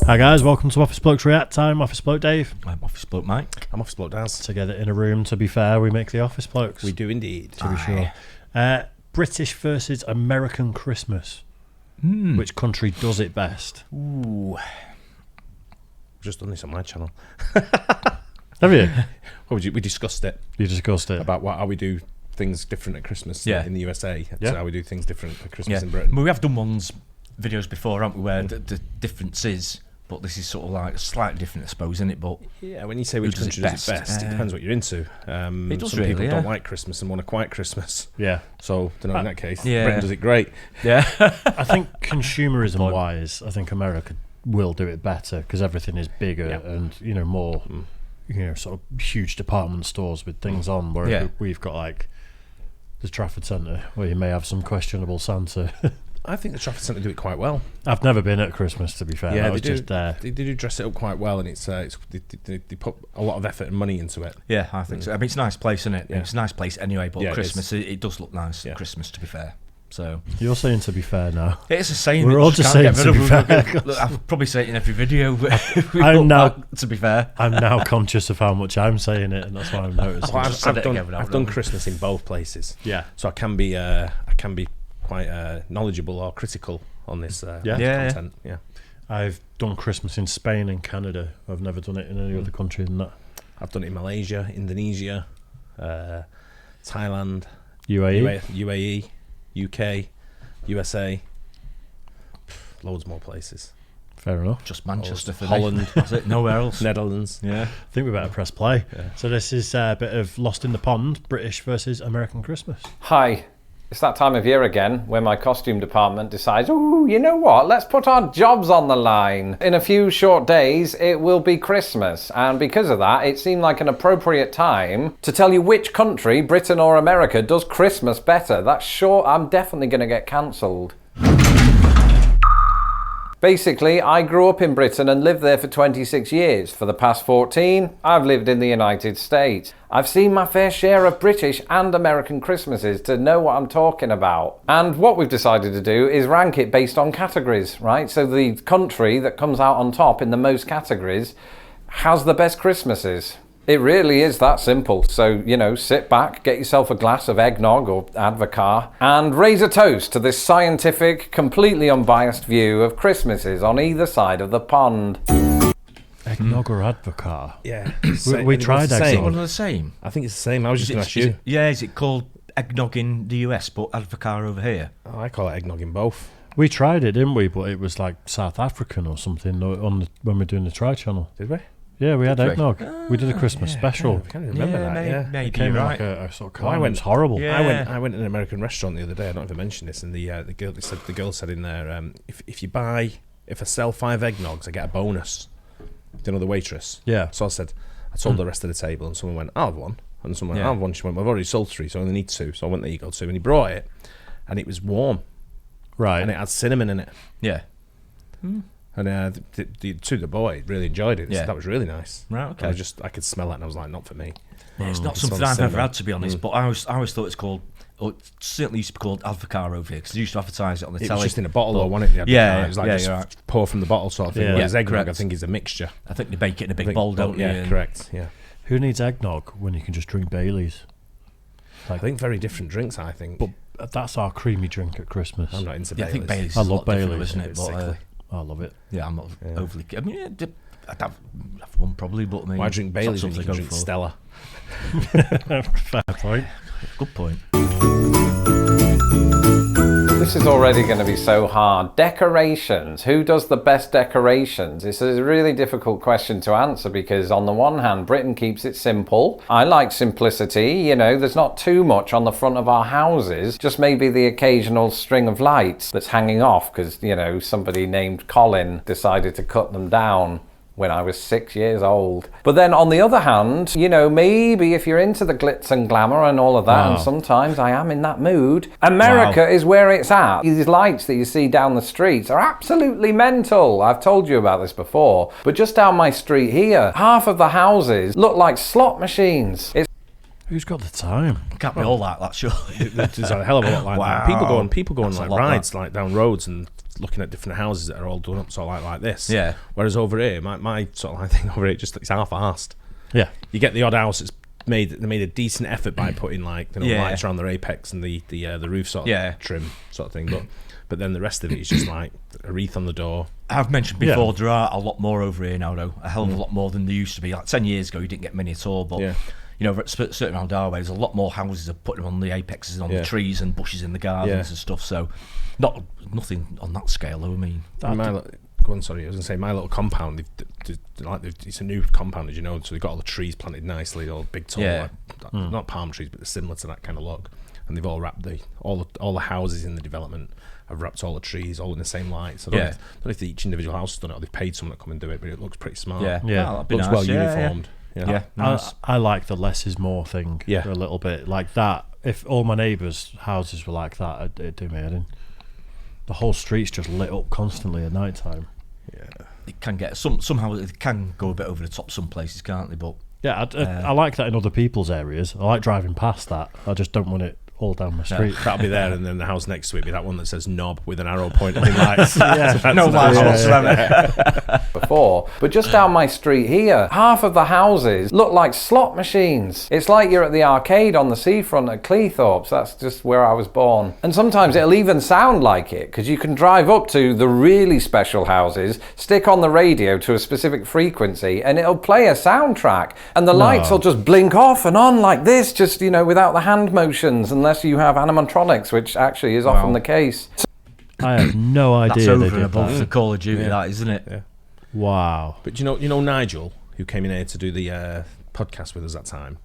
Hi guys, welcome to Office Blokes React. I'm Office Bloke Dave. I'm Office Bloke Mike. I'm Office Bloke Daz. Together in a room, to be fair, we make the Office Blokes. We do indeed. To be sure. British versus American Christmas. Which country does it best? Ooh. I've just done this on my channel. Have you? Well, we discussed it. You discussed it. About how we do things different at Christmas in the USA. Yeah. So how we do things different at Christmas in Britain. We have done videos before, haven't we, where the difference is, but this is sort of like slightly different, I suppose, isn't it? But yeah, when you say which country does it best, it depends what you're into. It does some really, people don't like Christmas and want a quiet Christmas. Yeah. So, in that case, Britain does it great. Yeah. I think consumerism-wise, I think America will do it better because everything is bigger and, more, sort of huge department stores with things on, where we've got like the Trafford Centre where you may have some questionable Santa. I think the Trafford Centre do it quite well. I've never been at Christmas, to be fair. Yeah, I was just there. They do dress it up quite well, and they put a lot of effort and money into it. Yeah, I think so. I mean, it's a nice place, isn't it? Yeah. It's a nice place anyway, but Christmas, it does look nice at Christmas, to be fair. So you're saying to be fair now. It's a saying. We're all just saying to be fair. Look, I'll probably say it in every video. To be fair, I'm now conscious of how much I'm saying it, and that's why I'm noticing. I've done Christmas in both places. Yeah, so I can be quite knowledgeable or critical on this content. Yeah, I've done Christmas in Spain and Canada. I've never done it in any other country than that. I've done it in Malaysia, Indonesia, Thailand, UAE, UK, USA, loads more places. Fair enough. Just Manchester for Holland. That's it. Nowhere else. Netherlands. Yeah. I think we better press play. Yeah. So this is a bit of Lost in the Pond, British versus American Christmas. Hi. It's that time of year again when my costume department decides, oh, you know what, let's put our jobs on the line. In a few short days, it will be Christmas. And because of that, it seemed like an appropriate time to tell you which country, Britain or America, does Christmas better. That's sure, I'm definitely going to get cancelled. Basically, I grew up in Britain and lived there for 26 years. For the past 14, I've lived in the United States. I've seen my fair share of British and American Christmases to know what I'm talking about. And what we've decided to do is rank it based on categories, right? So the country that comes out on top in the most categories has the best Christmases. It really is that simple. So, sit back, get yourself a glass of eggnog or advocaat, and raise a toast to this scientific, completely unbiased view of Christmases on either side of the pond. Eggnog or advocaat? Yeah. we tried eggnog. Is it one of the same? I think it's the same. I was just going to ask you. Is it called eggnog in the US, but advocaat over here? Oh, I call it eggnog in both. We tried it, didn't we? But it was like South African or something when we were doing the Try Channel. Did we? Yeah, we had eggnog. We did a Christmas special. I can't remember that. Maybe it came right. like a sort of it was horrible. Yeah. I went to an American restaurant the other day. I don't know if I mentioned this, and the girl said in there, if I sell 5 eggnogs, I get a bonus. Do you know the waitress? Yeah. So I told the rest of the table, and someone went, I'll have one, and someone went, I'll have one. She went, well, I've already sold 3, so I only need 2. So I went, there you go, 2, and he brought it, and it was warm, right, and it had cinnamon in it. Yeah. And the boy really enjoyed it. That was really nice. Right, okay. I could smell that, and I was like, not for me. Yeah, it's not something I've ever had, to be honest. But I always thought it's called. Or it certainly used to be called advocaat over here because they used to advertise it on the telly. It was just in a bottle, or wasn't it? Yeah, it was like just pour from the bottle sort of thing. Yeah. Whereas eggnog, I think, is a mixture. I think they bake it in a big bowl, don't they? Yeah, correct. Yeah. Who needs eggnog when you can just drink Baileys? I think very different drinks. I think, but that's our creamy drink at Christmas. I'm not into Baileys. I think Baileys. I love Baileys, isn't it? But, I love it. Yeah, I'm not overly. I mean, I'd have one probably, but I mean, why drink Baileys when you can drink Stella? Fair point. Good point. This is already going to be so hard. Decorations. Who does the best decorations? It's a really difficult question to answer because on the one hand, Britain keeps it simple. I like simplicity. There's not too much on the front of our houses. Just maybe the occasional string of lights that's hanging off because, somebody named Colin decided to cut them down when I was 6 years old. But then on the other hand, maybe if you're into the glitz and glamour and all of that, and sometimes I am in that mood, America is where it's at. These lights that you see down the streets are absolutely mental. I've told you about this before. But just down my street here, half of the houses look like slot machines. Who's got the time? Can't be all like that, surely. There's a hell of a lot like that. People go on like rides like down roads and looking at different houses that are all done up sort of like this. Yeah. Whereas over here, my sort of like thing over here, just it's half-assed. Yeah. You get the odd house that's they made a decent effort by putting like lights around their apex and the roof sort of trim sort of thing, but then the rest of it is just like a wreath on the door. I've mentioned before there are a lot more over here now, though. A hell of a lot more than there used to be. Like 10 years ago, you didn't get many at all, but you know, certain around our way, there's a lot more houses are putting them on the apexes and on the trees and bushes in the gardens and stuff. So, nothing on that scale, though. I mean, Go on, sorry. I was going to say, my little compound, it's a new compound, as you know, so they've got all the trees planted nicely, all big, tall, like, not palm trees, but they're similar to that kind of look. And they've all wrapped all the houses in the development have wrapped all the trees all in the same light. So I don't know if each individual house has done it or they've paid someone to come and do it, but it looks pretty smart. Yeah. That'd be looks nice. Well uniformed. Yeah. Nice. I like the less is more thing a little bit. Like that, if all my neighbours' houses were like that, it'd do me head in. The whole street's just lit up constantly at night time. Yeah, it can get somehow it can go a bit over the top some places, can't they? But I like that in other people's areas. I like driving past that. I just don't want it all down my street. That'll be there, and then the house next to it be that one that says knob with an arrow pointing in lights. No lights whatsoever. Before, but just down my street here, half of the houses look like slot machines. It's like you're at the arcade on the seafront at Cleethorpes. That's just where I was born. And sometimes it'll even sound like it, because you can drive up to the really special houses, stick on the radio to a specific frequency, and it'll play a soundtrack, and the lights will just blink off and on like this, just, you know, without the hand motions, unless you have animatronics, which actually is often the case. I have no idea. That's over and above the Call of Duty, that, isn't it? Yeah. Wow. But you know Nigel, who came in here to do the podcast with us that time?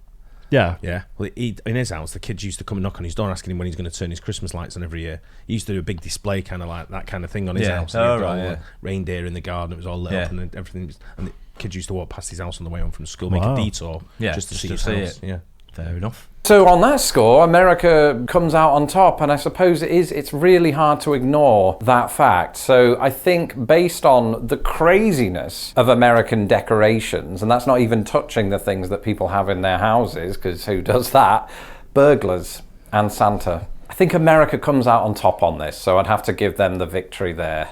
Yeah. Yeah. Well, in his house, the kids used to come and knock on his door asking him when he's going to turn his Christmas lights on every year. He used to do a big display, kind of like that kind of thing on his house. Reindeer in the garden, it was all lit up and everything. And the kids used to walk past his house on the way home from school, make a detour just to see his house. Yeah. Fair enough. So on that score, America comes out on top, and I suppose it's really hard to ignore that fact. So I think based on the craziness of American decorations, and that's not even touching the things that people have in their houses, because who does that? Burglars and Santa. I think America comes out on top on this, so I'd have to give them the victory there.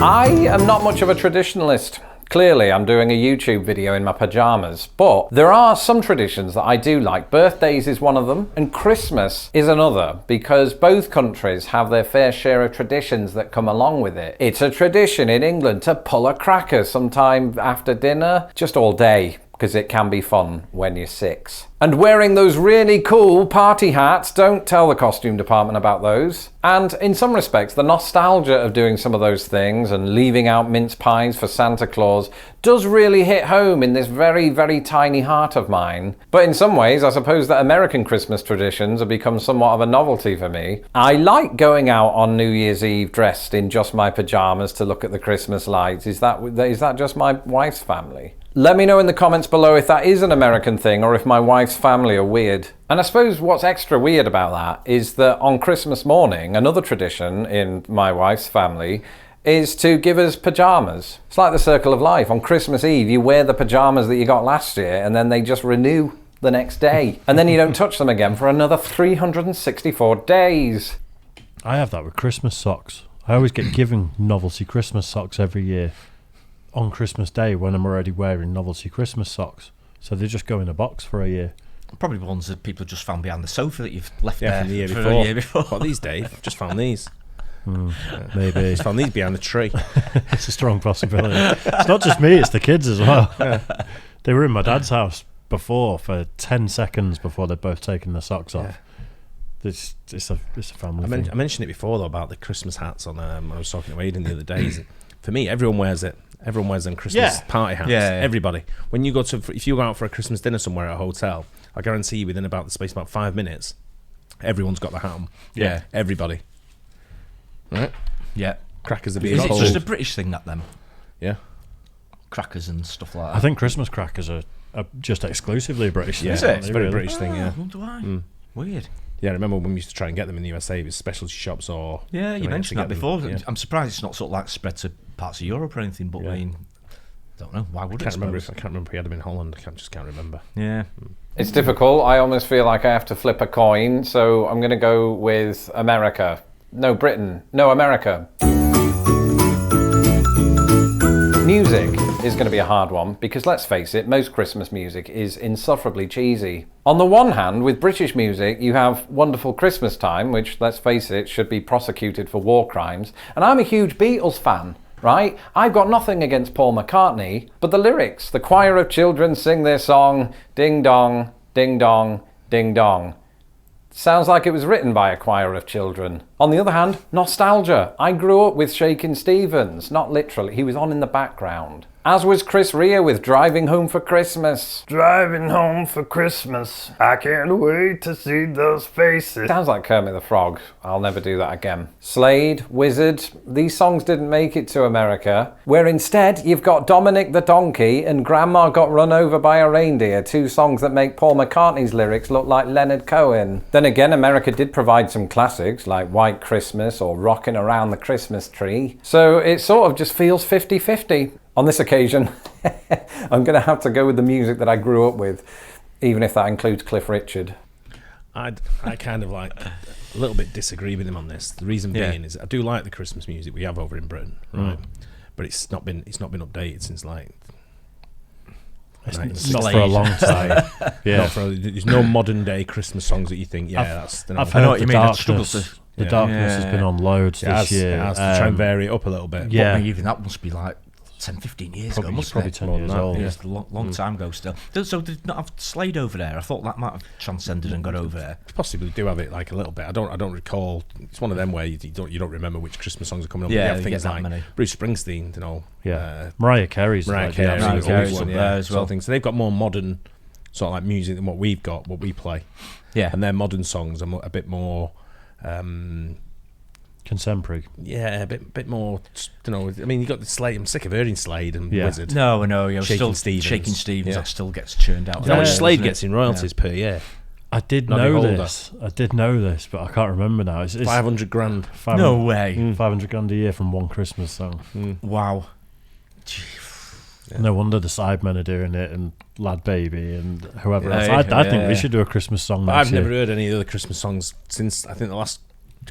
I am not much of a traditionalist. Clearly, I'm doing a YouTube video in my pajamas, but there are some traditions that I do like. Birthdays is one of them, and Christmas is another, because both countries have their fair share of traditions that come along with it. It's a tradition in England to pull a cracker sometime after dinner, just all day, because it can be fun when you're 6. And wearing those really cool party hats, don't tell the costume department about those. And in some respects, the nostalgia of doing some of those things and leaving out mince pies for Santa Claus does really hit home in this very, very tiny heart of mine. But in some ways, I suppose that American Christmas traditions have become somewhat of a novelty for me. I like going out on New Year's Eve dressed in just my pajamas to look at the Christmas lights. Is that just my wife's family? Let me know in the comments below if that is an American thing or if my wife's family are weird. And I suppose what's extra weird about that is that on Christmas morning, another tradition in my wife's family is to give us pajamas. It's like the circle of life. On Christmas Eve, you wear the pajamas that you got last year, and then they just renew the next day. And then you don't touch them again for another 364 days. I have that with Christmas socks. I always get given novelty Christmas socks every year on Christmas Day when I'm already wearing novelty Christmas socks. So they just go in a box for a year. Probably the ones that people just found behind the sofa that you've left there from the year for before. A year before. What, these, Dave? Just found these. Maybe. Just found these behind the tree. It's a strong possibility. It's not just me, it's the kids as well. They were in my dad's house before for 10 seconds before they'd both taken their socks off. It's a family thing. I mentioned it before, though, about the Christmas hats on when I was talking to Aidan the other day. For me, everyone wears it. Everyone wears them Christmas party hats. Yeah. Everybody. When you if you go out for a Christmas dinner somewhere at a hotel, I guarantee you within about the space of about 5 minutes, everyone's got the hat on. Yeah. Everybody. Right? Yeah. Crackers are being sold. Is it just a British thing, that them? Yeah. Crackers and stuff like that. I think Christmas crackers are just exclusively a British thing. Yeah, it's a very British thing, yeah. I wonder why. Weird. Yeah, I remember when we used to try and get them in the USA, it was specialty shops or... Yeah, you mentioned that before. Yeah. I'm surprised it's not sort of like spread to parts of Europe or anything, but I mean, don't know. Why would it? I can't remember if we had them in Holland. I just can't remember. Yeah. It's difficult. I almost feel like I have to flip a coin, so I'm going to go with America. No, Britain. No, America. Music is going to be a hard one because, let's face it, most Christmas music is insufferably cheesy. On the one hand, with British music, you have Wonderful Christmas Time, which, let's face it, should be prosecuted for war crimes. And I'm a huge Beatles fan, right? I've got nothing against Paul McCartney, but the lyrics, the choir of children sing their song, ding dong, ding dong, ding dong. Sounds like it was written by a choir of children. On the other hand, nostalgia. I grew up with Shakin' Stevens. Not literally, he was on in the background. As was Chris Rea with Driving Home for Christmas. Driving home for Christmas. I can't wait to see those faces. Sounds like Kermit the Frog. I'll never do that again. Slade, Wizard. These songs didn't make it to America. Where instead, you've got Dominic the Donkey and Grandma Got Run Over by a Reindeer. Two songs that make Paul McCartney's lyrics look like Leonard Cohen. Then again, America did provide some classics like White Christmas or Rockin' Around the Christmas Tree. So it sort of just feels 50-50. On this occasion, I'm going to have to go with the music that I grew up with, even if that includes Cliff Richard. I kind of like a little bit disagree with him on this. The reason being is I do like the Christmas music we have over in Britain, right? But it's not been updated since like it's not for a long time. There's no modern day Christmas songs that you think, that's. I've heard what you mean. The Darkness has been on loads this year. It has to try and vary it up a little bit. Yeah, even that must be like 10-15 years ago, must probably 10 years old. It's a long time ago still. So did not have Slade over there? I thought that might have transcended and got over there. Possibly do have it like a little bit. I don't recall. It's one of them where you don't remember which Christmas songs are coming up. Yeah, you have things like many. Bruce Springsteen, you know. Yeah, Mariah Carey's Mariah like Carey's one, up there as well. So they've got more modern sort of like music than what we've got, what we play. Yeah, and their modern songs are a bit more. Contemporary. Yeah, a bit more, you know. I mean, you got the Slade. I'm sick of hearing Slade and Wizard. No, Shakin' Stevens, that still gets churned out. You know how much Slade gets in royalties per year? I did know this, but I can't remember now. It's 500 grand. No way. 500 grand a year from one Christmas song. Wow. Yeah. No wonder the Sidemen are doing it, and Lad Baby and whoever else. I think we should do a Christmas song. I've never heard any other Christmas songs since I think the last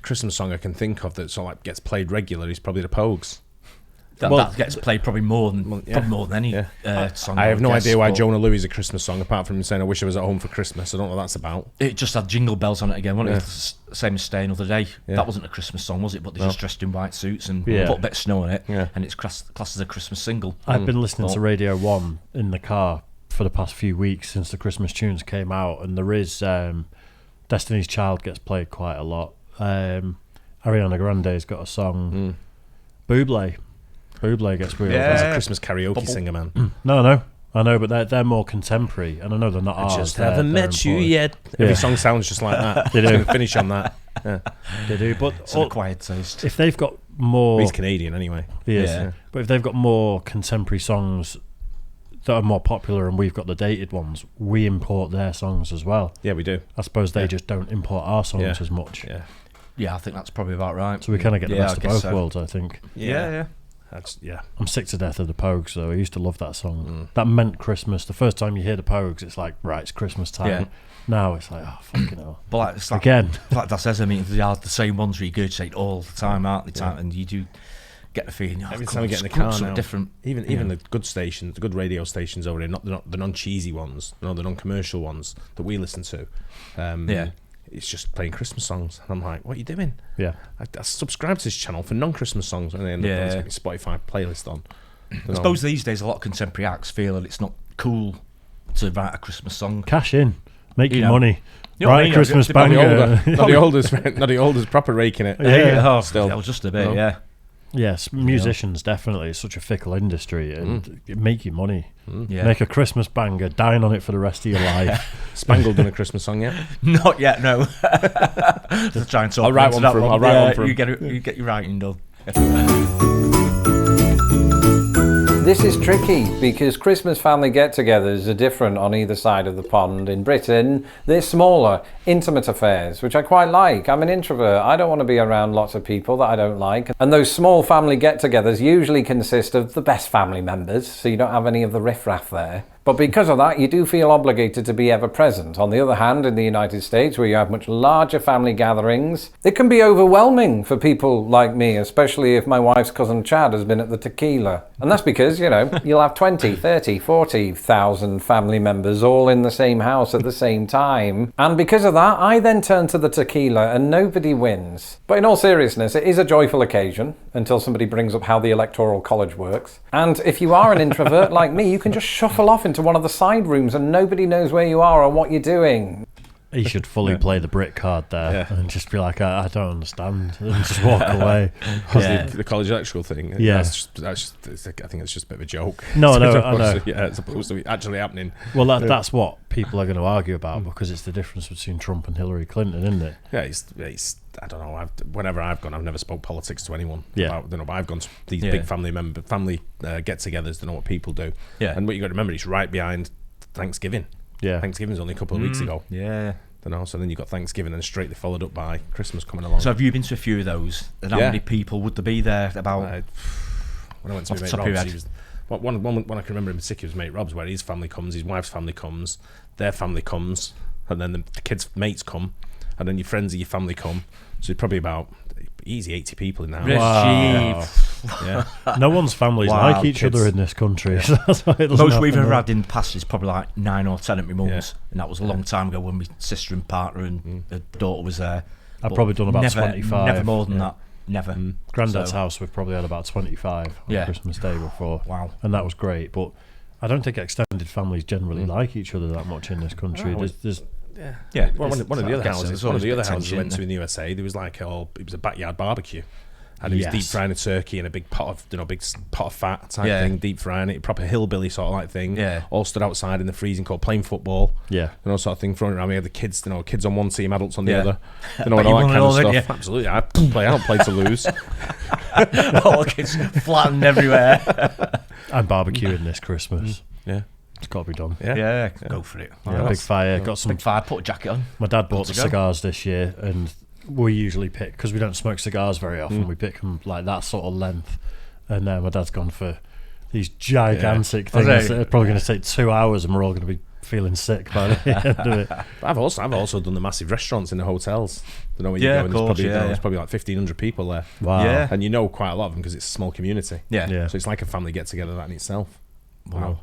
Christmas song I can think of that sort of like gets played regularly is probably the Pogues. That gets played probably more than any song. I have no idea why Jonah Louie is a Christmas song, apart from saying I wish I was at home for Christmas. I don't know what that's about. It just had Jingle Bells on it again, wasn't it? Same as Stay Another Day. That wasn't a Christmas song, was it? But they just dressed in white suits and put a bit of snow on it, and it's classed as a Christmas single. I've been listening to Radio 1 in the car for the past few weeks since the Christmas tunes came out, and there is Destiny's Child gets played quite a lot. Ariana Grande's got a song. Bublé gets real. That's a Christmas karaoke singer, man. No, I know, but they're more contemporary, and I know they're not ours. I just haven't met you yet. Every song sounds just like that. They do. Finish on that. Yeah. They do, but it's an acquired taste. If they've got more, he's Canadian anyway. He is. Yeah. But if they've got more contemporary songs that are more popular, and we've got the dated ones, we import their songs as well. Yeah, we do. I suppose they just don't import our songs as much. Yeah, I think that's probably about right. So we kind of get the best of both worlds, I think. Yeah. I'm sick to death of the Pogues, though. I used to love that song. That meant Christmas. The first time you hear the Pogues, it's like, right, it's Christmas time. Yeah. Now it's like, oh, fucking hell. But it's like, again. Like that says, I mean, they are the same ones regurgitate all the time, aren't they? And you do get the feeling, every time we get in the car now, different. Even the good stations, the good radio stations over here, not the non-cheesy ones, the non-commercial ones that we listen to. It's just playing Christmas songs, and I'm like, what are you doing? Yeah, I subscribe to this channel for non-Christmas songs, and then getting a Spotify playlist on. I suppose these days a lot of contemporary acts feel that it's not cool to write a Christmas song. Cash in, make your money. Write a Christmas banger. Not the oldest proper raking it. Still just a bit. Yes, musicians definitely. It's such a fickle industry, and make your money. Yeah. Make a Christmas banger, dine on it for the rest of your life. Spangled done a Christmas song yet? Not yet, no. Just trying to. I'll write one for him. I'll write one for him. You get your writing done. This is tricky because Christmas family get-togethers are different on either side of the pond. In Britain, they're smaller, intimate affairs, which I quite like. I'm an introvert. I don't want to be around lots of people that I don't like. And those small family get-togethers usually consist of the best family members, so you don't have any of the riffraff there. But because of that, you do feel obligated to be ever present. On the other hand, in the United States, where you have much larger family gatherings, it can be overwhelming for people like me, especially if my wife's cousin Chad has been at the tequila. And that's because, you know, you'll have 20, 30, 40,000 family members all in the same house at the same time. And because of that, I then turn to the tequila and nobody wins. But in all seriousness, it is a joyful occasion until somebody brings up how the Electoral College works. And if you are an introvert like me, you can just shuffle off into one of the side rooms and nobody knows where you are or what you're doing. He should fully play the Brit card there and just be like, I don't understand, and just walk away. The college electoral thing. Yeah. That's just, I think it's just a bit of a joke. No, I know. Yeah, as opposed to actually happening. Well, that's what people are going to argue about because it's the difference between Trump and Hillary Clinton, isn't it? Yeah, it's I don't know. Whenever I've gone, I've never spoke politics to anyone. Yeah. About, but I've gone to these big family get-togethers to know what people do. Yeah. And what you got to remember, it's right behind Thanksgiving. Yeah. Thanksgiving's only a couple of weeks ago. Yeah. You know, so then you got Thanksgiving and straightly followed up by Christmas coming along. So have you been to a few of those? And how many people would there be there? About when I went to off mate the top of your Rob's, head. one I can remember in particular was mate Rob's, where his family comes, his wife's family comes, their family comes, and then the kids' mates come, and then your friends of your family come. So it's probably about easy 80 people in the house. Wow. Yeah. No one's families like each other in this country. So that's why it doesn't most we've happen ever there. had in the past is probably like 9 or 10 at my mum's, Yeah. and that was a long time ago when my sister and partner and her daughter was there. I've But probably done about never, 25. Never more than that. Never. Granddad's So- house, we've probably had about 25 on Christmas Day before. Wow. And that was great. But I don't think extended families generally like each other that much in this country. There's Yeah. Well, one of the other houses, there's we always went to in the USA, there was like it was a backyard barbecue. And it was deep frying a turkey in a big pot of fat type thing, deep frying it, proper hillbilly sort of like thing. Yeah. All stood outside in the freezing cold, playing football. Yeah. And all sort of thing thrown around. We had the kids, kids on one team, adults on the Yeah. other. And But all you that won kind it all, of didn't stuff. you? Absolutely. I don't play to lose. All the kids flattened everywhere. I'm barbecuing this Christmas. Yeah. It's got to be done. Yeah, go for it. Yeah, big fire. Got some. Big fire, put a jacket on. My dad bought the to go. cigars this year, and we usually pick, because we don't smoke cigars very often, we pick them like that sort of length. And my dad's gone for these gigantic things that are probably going to take 2 hours, and we're all going to be feeling sick by the end of it. I've also done the massive restaurants in the hotels. You know, when Yeah, you of go, course, there's probably like 1,500 people there. Wow. Yeah. And you know quite a lot of them because it's a small community. Yeah. So it's like a family get together that in itself. Wow.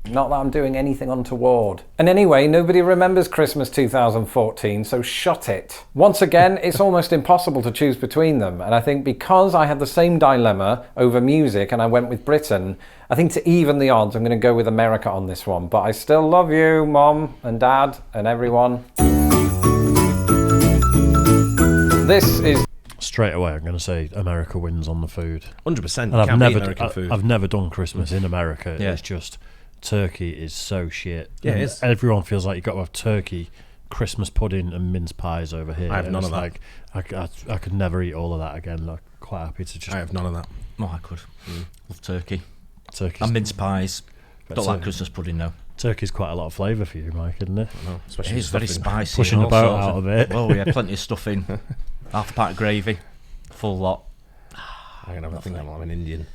Not that I'm doing anything untoward. And anyway, nobody remembers Christmas 2014, so shut it. Once again, it's almost impossible to choose between them. And I think because I had the same dilemma over music and I went with Britain, I think to even the odds, I'm going to go with America on this one. But I still love you, Mom and Dad and everyone. This is... Straight away, I'm going to say America wins on the food. 100%. And I've never done Christmas in America. Yeah. It's just turkey is so shit. Yeah, it And is. Everyone feels like you've got to have turkey, Christmas pudding, and mince pies over here. I have And none it's of that. I could never eat all of that again. I'm quite happy to just I have none of that. Oh, I could. Love turkey. turkey. And mince pies. Don't like it. Christmas pudding, though. Turkey's quite a lot of flavour for you, Mike, isn't it? No, especially It is very stuffing. spicy. Pushing and the all boat sorts out of it. Oh, yeah, plenty of stuffing. Half a pint of gravy. Full lot. I'm gonna think I'm an Indian.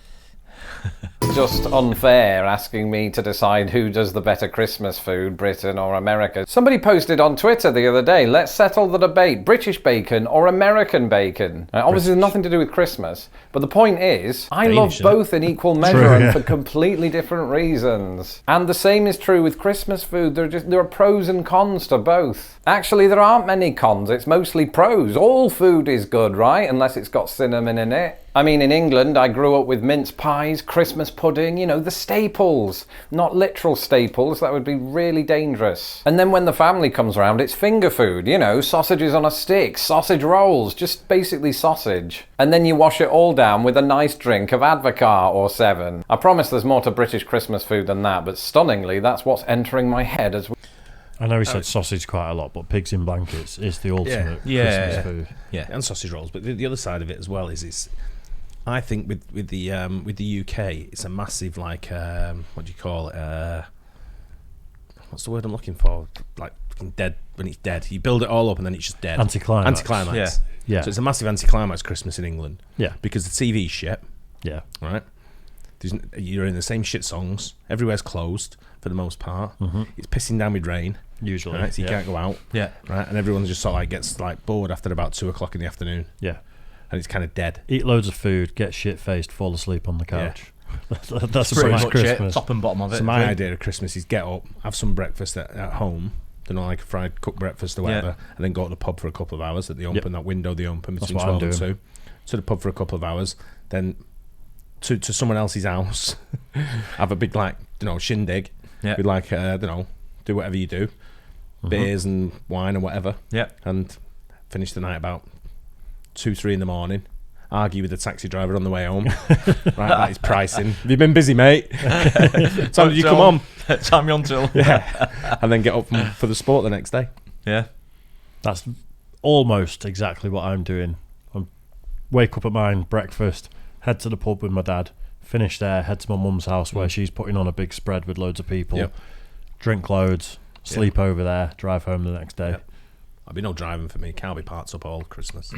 just unfair asking me to decide who does the better Christmas food, Britain or America. Somebody posted on Twitter the other day, let's settle the debate, British bacon or American bacon. Now, obviously there's nothing to do with Christmas, but the point is, I Danish, love both in equal measure and for completely different reasons. And the same is true with Christmas food. There are pros and cons to both. Actually, there aren't many cons, it's mostly pros. All food is good, right? Unless it's got cinnamon in it. I mean, in England, I grew up with mince pies, Christmas pudding, you know, the staples. Not literal staples, that would be really dangerous. And then when the family comes around, it's finger food, you know, sausages on a stick, sausage rolls, just basically sausage. And then you wash it all down with a nice drink of Advocaat or 7. I promise there's more to British Christmas food than that, but stunningly, that's what's entering my head as I know he said sausage quite a lot, but pigs in blankets is the ultimate Christmas food. Yeah, and sausage rolls. But the other side of it as well is it's. I think with the UK, it's a massive like what do you call it? What's the word I'm looking for? Like dead when it's dead. You build it all up and then it's just dead. Anticlimax. Yeah. So it's a massive anticlimax Christmas in England. Yeah. Because the TV's shit. Yeah. Right. You're in the same shit songs. Everywhere's closed for the most part. It's pissing down with rain. Usually. Right, so you can't go out. Yeah. Right, and everyone just sort of like gets like bored after about 2 o'clock in the afternoon. Yeah. And it's kind of dead. Eat loads of food, get shit-faced, fall asleep on the couch. That's Pretty British much Christmas. it, top and bottom of it. So my idea of Christmas is get up, have some breakfast at home, like a fried cooked breakfast or whatever, and then go to the pub for a couple of hours at the open, that window they open between 12 and 2. To the pub for a couple of hours, then to someone else's house, have a big shindig. Yeah. With do whatever you do, beers and wine and whatever. Yeah. And finish the night about 2-3 in the morning. Argue with the taxi driver on the way home. Right, that is pricing. Have you been busy, mate? Time did you come on? Time you on till. Yeah. And then get up for the sport the next day. Yeah. That's almost exactly what I'm doing. I wake up at mine, breakfast, head to the pub with my dad, finish there, head to my mum's house where she's putting on a big spread with loads of people, drink loads, sleep over there, drive home the next day. I'll be no driving for me. Can't be parts up all Christmas.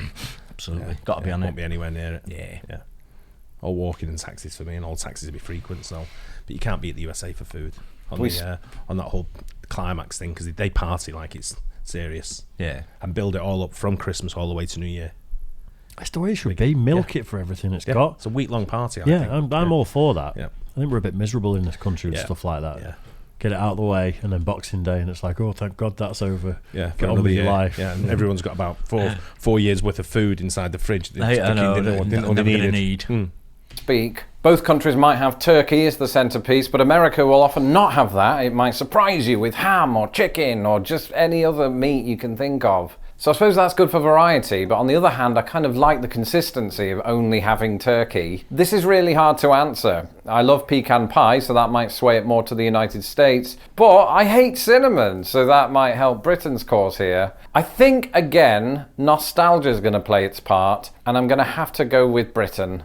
Absolutely. Got to be on it. Won't be anywhere near it. Yeah. All walking in taxis for me, and all taxis will be frequent. So, but you can't be at the USA for food on that whole climax thing, because they party like it's serious. Yeah. And build it all up from Christmas all the way to New Year. That's the way it should be. Milk it for everything it's got. It's a week-long party. I think. I'm all for that. Yeah. I think we're a bit miserable in this country with stuff like that. Yeah. Get it out of the way, and then Boxing Day, and it's like, oh, thank God that's over. Yeah, get on with your life. Yeah, and everyone's got about four years worth of food inside the fridge. I know. They're need. Speak. Both countries might have turkey as the centerpiece, but America will often not have that. It might surprise you with ham or chicken or just any other meat you can think of. So I suppose that's good for variety, but on the other hand, I kind of like the consistency of only having turkey. This is really hard to answer. I love pecan pie, so that might sway it more to the United States, but I hate cinnamon, so that might help Britain's cause here. I think, again, nostalgia is going to play its part, and I'm going to have to go with Britain.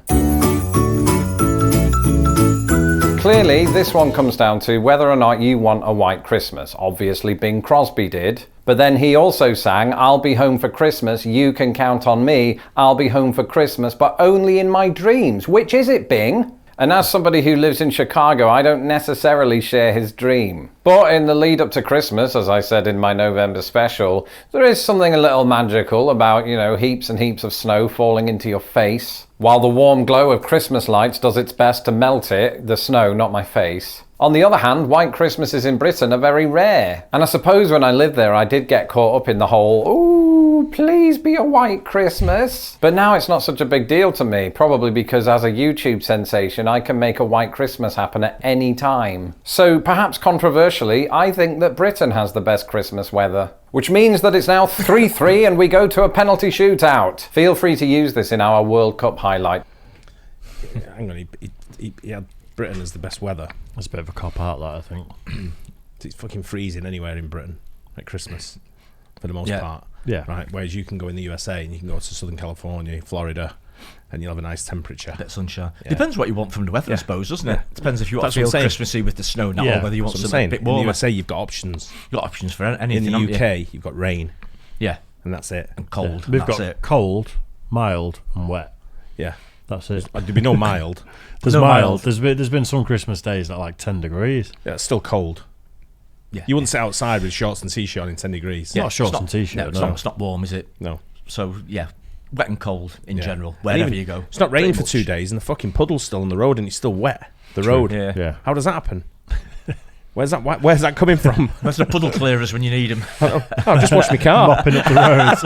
Clearly, this one comes down to whether or not you want a white Christmas. Obviously, Bing Crosby did. But then he also sang, I'll be home for Christmas, you can count on me. I'll be home for Christmas, but only in my dreams. Which is it, Bing? And as somebody who lives in Chicago, I don't necessarily share his dream. But in the lead up to Christmas, as I said in my November special, there is something a little magical about, heaps and heaps of snow falling into your face, while the warm glow of Christmas lights does its best to melt it, the snow, not my face. On the other hand, white Christmases in Britain are very rare. And I suppose when I lived there, I did get caught up in the whole, ooh, please be a white Christmas. But now it's not such a big deal to me, probably because as a YouTube sensation, I can make a white Christmas happen at any time. So perhaps controversially, I think that Britain has the best Christmas weather. Which means that it's now 3-3 and we go to a penalty shootout. Feel free to use this in our World Cup highlight. Hang on, he had Britain as the best weather. That's a bit of a cop-out, that, I think. It's fucking freezing anywhere in Britain at Christmas, for the most part. Yeah. Right, whereas you can go in the USA and you can go to Southern California, Florida, and you'll have a nice temperature. A bit of sunshine. Depends what you want from the weather, I suppose, doesn't it? Depends if you want to feel Christmassy with the snow now, or whether you want something a bit warmer. In the USA, you've got options. You've got options for anything. In the UK, you've got rain. Yeah. And that's it. And cold. Yeah. We've got cold, mild, and wet. Yeah. That's it. There'd be no mild. There's no mild. There's been some Christmas days that are like 10 degrees. Yeah, it's still cold. Yeah. You wouldn't sit outside with shorts and t-shirt in 10 degrees. Not shorts and t-shirt. No, it's not warm, is it? No. So, wet and cold in general, wherever you go. It's not raining for 2 days and the fucking puddle's still on the road and it's still wet. The road. Yeah. How does that happen? Where's that coming from? That's the puddle clearers when you need them. I've just washed my car. Mopping up the roads.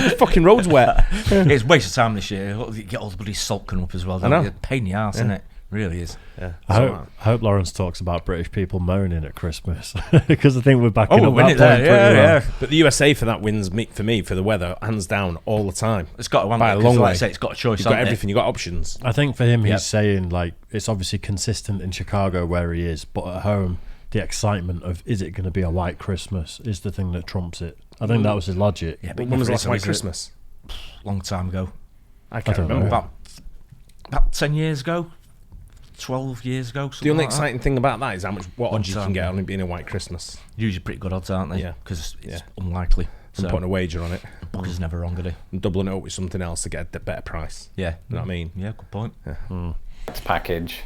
The fucking road's wet. It's a waste of time this year. You get all the bloody salt coming up as well. I know. It's a pain in the arse, isn't it? Really is. Yeah. I hope Lawrence talks about British people moaning at Christmas, because I think we're backing up that point there. pretty well. But the USA for that wins for me for the weather, hands down, all the time. It's got to by a long way. Like I say, it's got a choice. You've got everything. You've got options. I think for him, he's saying like it's obviously consistent in Chicago where he is, but at home, the excitement of is it going to be a white Christmas is the thing that trumps it. I think that was his logic. Yeah, but when was the last white Christmas? Long time ago. I can't remember. About 10 years ago. 12 years ago. The only exciting thing about that is what odds you can get on it being a white Christmas. Usually pretty good odds, aren't they? Yeah. Because it's unlikely. I'm putting a wager on it. Booker's never wrong, are they? And doubling it up with something else to get a better price. Yeah. You know what I mean? Yeah, good point. Yeah. package.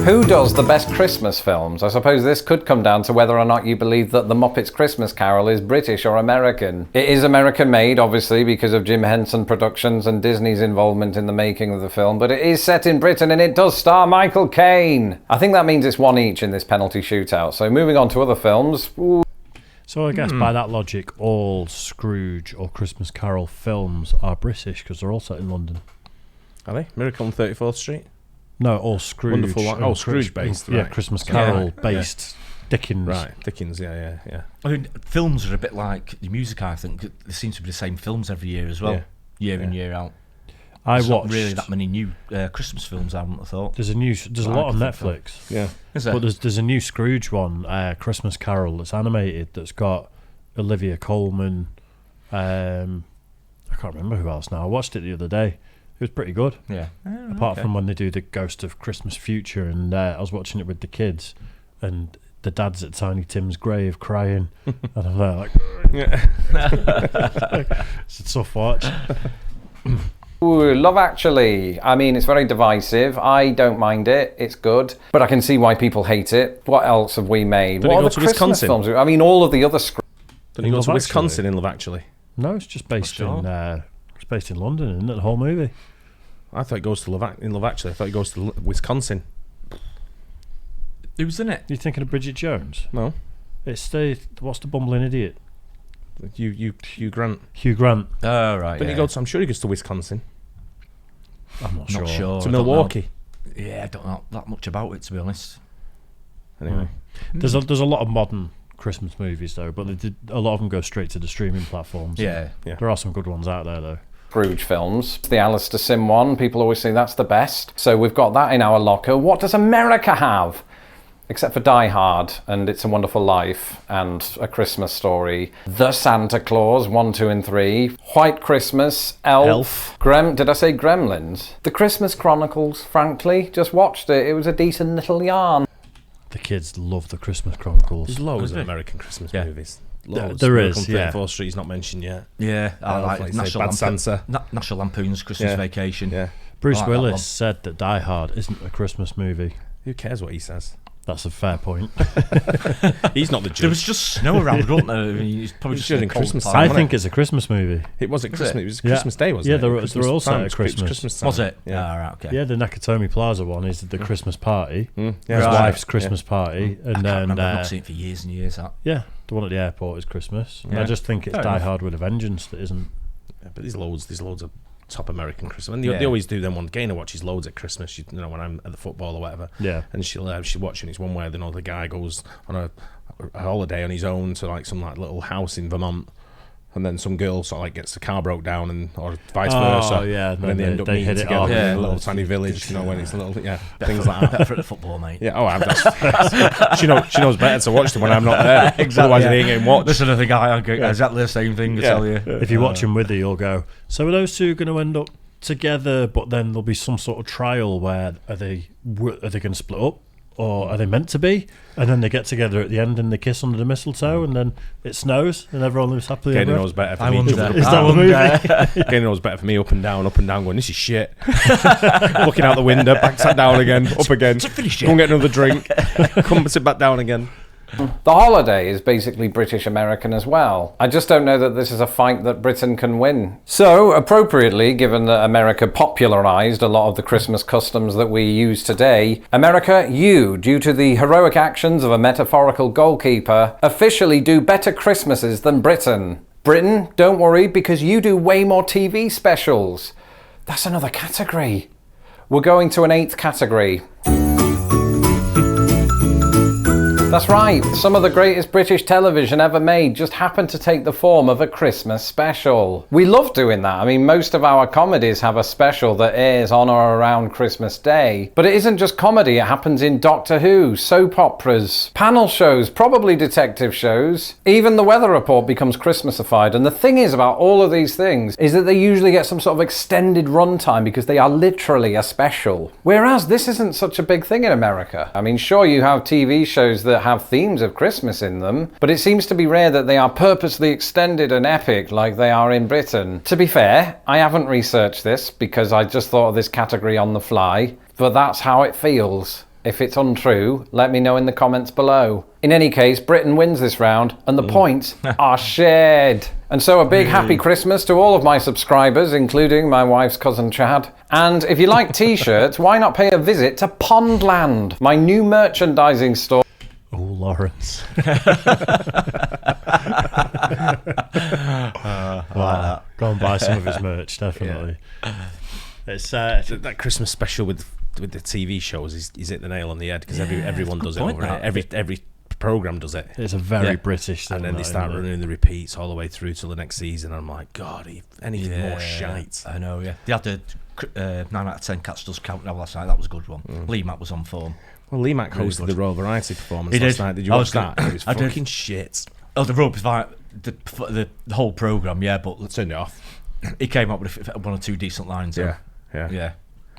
Who does the best Christmas films? I suppose this could come down to whether or not you believe that The Muppets Christmas Carol is British or American. It is American made, obviously, because of Jim Henson Productions and Disney's involvement in the making of the film, but it is set in Britain and it does star Michael Caine. I think that means it's one each in this penalty shootout. So moving on to other films. Ooh. So I guess by that logic, all Scrooge or Christmas Carol films are British because they're all set in London. Are they? Miracle on 34th Street? No, all Scrooge. Wonderful. Scrooge based. Yeah, right. Christmas Carol based. Dickens. Right, Dickens. Yeah. I mean, films are a bit like the music. I think there seems to be the same films every year as well, year in year out. There's not really that many new Christmas films. I wouldn't have thought. There's a lot on Netflix. Yeah, is there? But there's a new Scrooge one, Christmas Carol, that's animated. That's got Olivia Colman. I can't remember who else now. I watched it the other day. It was pretty good. Yeah. Apart from when they do the Ghost of Christmas Future, and I was watching it with the kids, and the dad's at Tiny Tim's grave crying, and I'm there like, it's a tough watch. Ooh, Love Actually. I mean, it's very divisive. I don't mind it. It's good. But I can see why people hate it. What else have we made? Did what it are go the to Christmas Wisconsin? films? I mean, all of the other Don't you go to Wisconsin in Love Actually? No, it's just based in London, isn't it? The whole movie. I thought it goes to Love Actually. I thought it goes to Wisconsin. Who's in it? You thinking of Bridget Jones? No. It's what's the bumbling idiot? Hugh Grant. Hugh Grant. Oh, right. Didn't he go to? I'm sure he goes to Wisconsin. I'm not Not sure. sure. To I don't Milwaukee. know. Yeah, I don't know that much about it, to be honest. Anyway. There's a lot of modern Christmas movies though, but a lot of them go straight to the streaming platforms. Yeah. There are some good ones out there though. Scrooge films. The Alistair Sim one, people always say that's the best. So we've got that in our locker. What does America have? Except for Die Hard and It's a Wonderful Life and A Christmas Story. The Santa Claus, 1, 2 and 3. White Christmas, Elf. Did I say Gremlins? The Christmas Chronicles, frankly. Just watched it. It was a decent little yarn. The kids love the Christmas Chronicles. There's loads of American Christmas movies. Loads. There is, Miracle on 34th Street's not mentioned yet. Yeah, I like National Lampoon's Christmas Vacation. Yeah. Bruce Willis said that Die Hard isn't a Christmas movie. Who cares what he says? That's a fair point. He's not the judge. There was just snow around, wasn't there? I mean, it's probably just during a cold Christmas time, time. I wasn't think it's a Christmas movie. It wasn't Christmas. it? It was Christmas Day, wasn't Yeah, it? they're all set time. at It was Christmas. Christmas time. Was it? Yeah. Ah, right, okay. Yeah, the Nakatomi Plaza one is the Christmas party. Yeah. His Right. wife's Christmas party, and I can't then remember. I've not seen it for years and years. That. yeah, the one at the airport is Christmas. And I Yeah. just think it's Fair Die enough. Hard with a Vengeance that isn't. Yeah, but there's loads of top American Christmas, and they always do them. One Gaynor watches loads at Christmas. You know, when I'm at the football or whatever. Yeah. And she'll watch, and it's one where the guy goes on a holiday on his own to some little house in Vermont, and then some girl sort of gets the car broke down, or vice versa. Oh yeah, And then they end up meeting hit it together off. in Yeah. a little tiny village. When it's little things like that. Better for the football, mate. Yeah. Oh, she knows better to watch them when I'm not there. Otherwise, they ain't getting watched. Listen to the guy. I go exactly the same thing. I tell you. If you watch them with her, you'll go. So are those two going to end up together? But then there'll be some sort of trial where are they going to split up, or are they meant to be? And then they get together at the end and they kiss under the mistletoe, and then it snows and everyone lives happily ever Gaynor after. knows better for I me. wonder. Is that the movie? Gaynor knows better for me. Up and down, going. This is shit. Looking out the window, back sat down again, up again. Finish Go and it. get another drink. Come sit back down again. The Holiday is basically British American as well. I just don't know that this is a fight that Britain can win. So, appropriately, given that America popularised a lot of the Christmas customs that we use today, America, you, due to the heroic actions of a metaphorical goalkeeper, officially do better Christmases than Britain. Britain, don't worry, because you do way more TV specials. That's another category. We're going to an 8th category. That's right, some of the greatest British television ever made just happened to take the form of a Christmas special. We love doing that. I mean, most of our comedies have a special that airs on or around Christmas Day. But it isn't just comedy, it happens in Doctor Who, soap operas, panel shows, probably detective shows. Even the Weather Report becomes Christmasified. And the thing is about all of these things is that they usually get some sort of extended runtime because they are literally a special. Whereas this isn't such a big thing in America. I mean, sure, you have TV shows that have themes of Christmas in them, but it seems to be rare that they are purposely extended and epic like they are in Britain. To be fair, I haven't researched this because I just thought of this category on the fly, but that's how it feels. If it's untrue, let me know in the comments below. In any case, Britain wins this round, and the points are shared. And so a big happy Christmas to all of my subscribers, including my wife's cousin Chad. And if you like t-shirts, why not pay a visit to Pondland, my new merchandising store. Oh, Lawrence. Wow. Go and buy some of his merch, definitely. Yeah. It's that Christmas special with the TV shows is hit the nail on the head, because everyone does it over it. Every program does it. It's a very British thing. And then they start running the repeats all the way through till the next season. And I'm like, God, anything more shite. I know, yeah. They had the 9 out of 10 Cats Does Count now last night. That was a good one. Lee Mack was on form. Well, Lee Mack hosted the Royal Variety performance last night. Did you watch that? It was fucking shit. Oh, the Royal Variety, the whole programme, yeah, but let's turn it off. He came up with 1 or 2 decent lines. Yeah.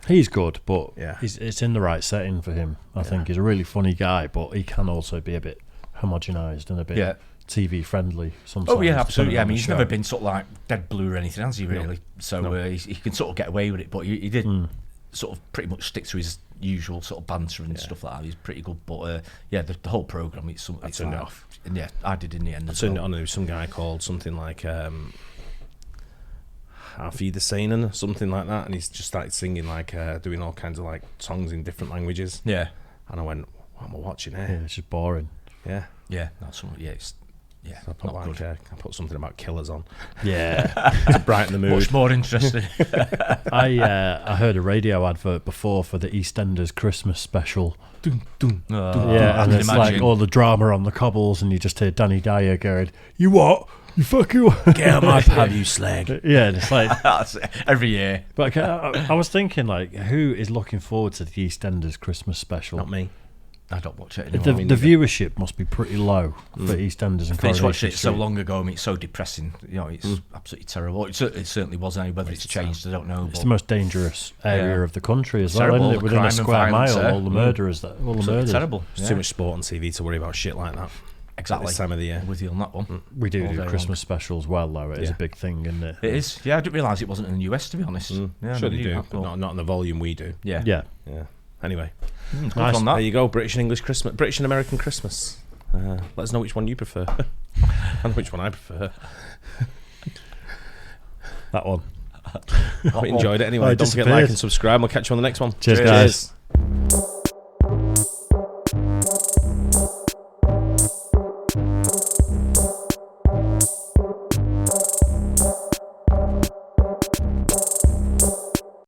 He's good, but it's in the right setting for him. I think he's a really funny guy, but he can also be a bit homogenised and a bit TV friendly sometimes. Oh yeah, absolutely. I mean, he's never been sort of like dead blue or anything, has he? Really? No. So he can sort of get away with it, but he did sort of pretty much stick to his usual sort of banter and stuff like that. He's pretty good, but the whole programme, it's something. I turned it off. And I did in the end. I turned it on. There was some guy called something like. Harvey the Seinen or something like that, and he's just started singing like doing all kinds of like songs in different languages. Yeah, and I went, "What am I watching here?" Yeah, it's just boring. Yeah, that's something. It's so I put something about killers on. Yeah, to brighten the mood. Much more interesting. I heard a radio advert before for the EastEnders Christmas special. Dun, dun, dun, yeah, and it's like all the drama on the cobbles, and you just hear Danny Dyer going, "You what? You fucking get out my pub, you slag." Yeah, and it's like every year. But I was thinking, like, who is looking forward to the EastEnders Christmas special? Not me. I don't watch it anymore. The viewership must be pretty low for EastEnders and Coronation I watched it Street. so long ago. I mean, it's so depressing. You know, it's absolutely terrible. It certainly was. Whether it's changed, I don't know. It's the most dangerous area of the country as well, terrible, isn't it? Within a square mile, all the murderers. All the murders. Terrible. There's too much sport on TV to worry about shit like that. Exactly. This time of the year. With you on that one. We do Christmas specials well, though. It is a big thing, isn't it? It is. Yeah, I didn't realise it wasn't in the US, to be honest. Yeah, sure they do, but not in the volume we do. Yeah. Anyway. Nice. There you go, British and English Christmas. British and American Christmas. Let us know which one you prefer. I know which one I prefer. That one. I enjoyed it anyway. Don't forget to like and subscribe. We'll catch you on the next one. Cheers. Guys.